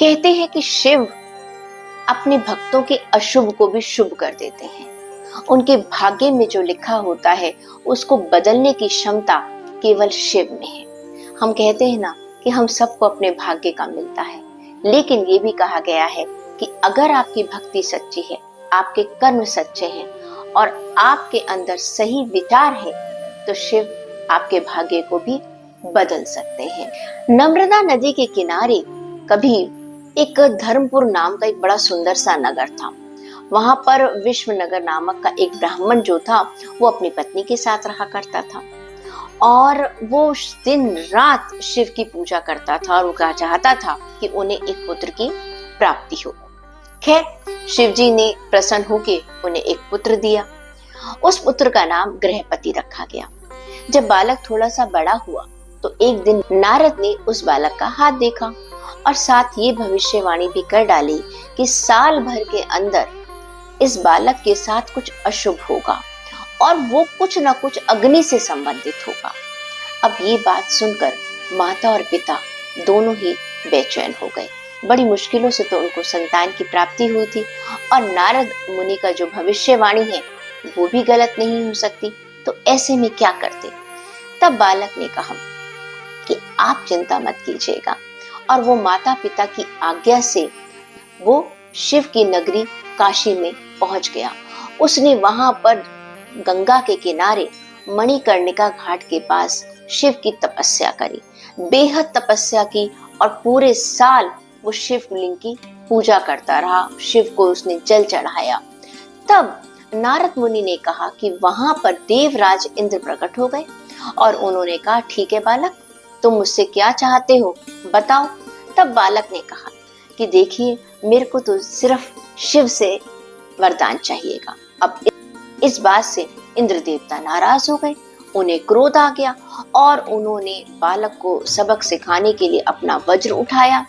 कहते हैं कि शिव अपने भक्तों के अशुभ को भी शुभ कर देते हैं। उनके भाग्य में जो लिखा होता है उसको बदलने की क्षमता केवल शिव में है। हम कहते हैं ना कि हम सबको अपने भाग्य का मिलता है, लेकिन ये भी कहा गया है कि अगर आपकी भक्ति सच्ची है, आपके कर्म सच्चे हैं और आपके अंदर सही विचार है, तो शिव आपके भाग्य को भी बदल सकते हैं। नर्मदा नदी के किनारे कभी एक धर्मपुर नाम का एक बड़ा सुंदर सा नगर था। वहां पर विश्वनगर नामक का एक ब्राह्मण जो था वो अपनी पत्नी के साथ रहा करता था और वो दिन रात शिव की पूजा करता था और वो चाहता था कि उन्हें एक पुत्र की प्राप्ति हो। खैर, शिव जी ने प्रसन्न होकर उन्हें एक पुत्र दिया। उस पुत्र का नाम गृहपति रखा गया। जब बालक थोड़ा सा बड़ा हुआ तो एक दिन नारद ने उस बालक का हाथ देखा और साथ ये भविष्यवाणी भी कर डाली कि साल भर के अंदर इस बालक के साथ कुछ अशुभ होगा और वो कुछ न कुछ अग्नि से संबंधित होगा। अब ये बात सुनकर माता और पिता दोनों ही बेचैन हो गए। बड़ी मुश्किलों से तो उनको संतान की प्राप्ति हुई थी और नारद मुनि का जो भविष्यवाणी है वो भी गलत नहीं हो सकती, तो ऐसे में क्या करते। तब बालक ने कहा कि आप चिंता मत कीजिएगा, और वो माता पिता की आज्ञा से वो शिव की नगरी काशी में पहुंच गया। उसने वहां पर गंगा के किनारे मणिकर्णिका घाट के पास शिव की तपस्या करी, बेहद तपस्या की और पूरे साल वो शिवलिंग की पूजा करता रहा। शिव को उसने जल चढ़ाया। तब नारद मुनि ने कहा कि वहां पर देवराज इंद्र प्रकट हो गए और उन्होंने कहा, ठीक है बालक, तुम मुझसे क्या चाहते हो बताओ। तब बालक ने कहा कि देखिए, मेरे को तो सिर्फ शिव से वरदान चाहिएगा। अब इस बात से इंद्र देवता नाराज हो गए, उन्हें क्रोध आ गया और उन्होंने बालक को सबक सिखाने के लिए अपना वज्र उठाया।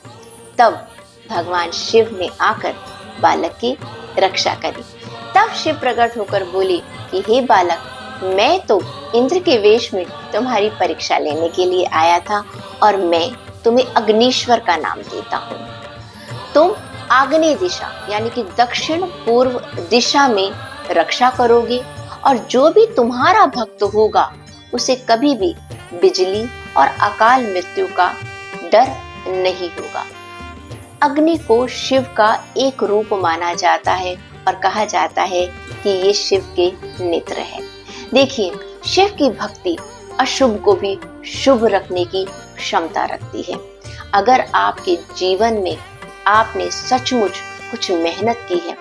तब भगवान शिव ने आकर बालक की रक्षा करी। तब शिव प्रकट होकर बोली कि हे बालक, मैं तो इंद्र के वेश में तुम्हारी परीक्षा लेने के लिए आया था और मैं तुम्हें अग्निश्वर का नाम देता हूँ। तुम आग्नेय दिशा यानी कि दक्षिण पूर्व दिशा में रक्षा करोगे और जो भी तुम्हारा भक्त होगा उसे कभी भी बिजली और अकाल मृत्यु का डर नहीं होगा। अग्नि को शिव का एक रूप माना जाता है और कहा जाता है कि ये शिव के नेत्र है। देखिए, शिव की भक्ति अशुभ को भी शुभ रखने की क्षमता रखती है। अगर आपके जीवन में आपने सचमुच कुछ मेहनत की है,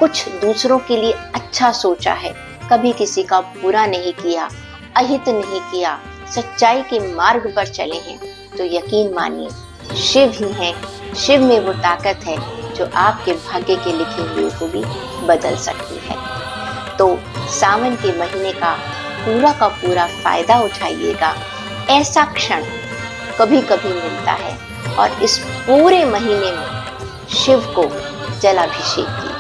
कुछ दूसरों के लिए अच्छा सोचा है, कभी किसी का बुरा नहीं किया, अहित नहीं किया, सच्चाई के मार्ग पर चले हैं, तो यकीन मानिए शिव ही है, शिव में वो ताकत है जो आपके भाग्य के लिखे हुए को भी बदल सकती है। तो सावन के महीने का पूरा फायदा उठाइएगा। ऐसा क्षण कभी कभी मिलता है और इस पूरे महीने में शिव को जलाभिषेक कीजिए।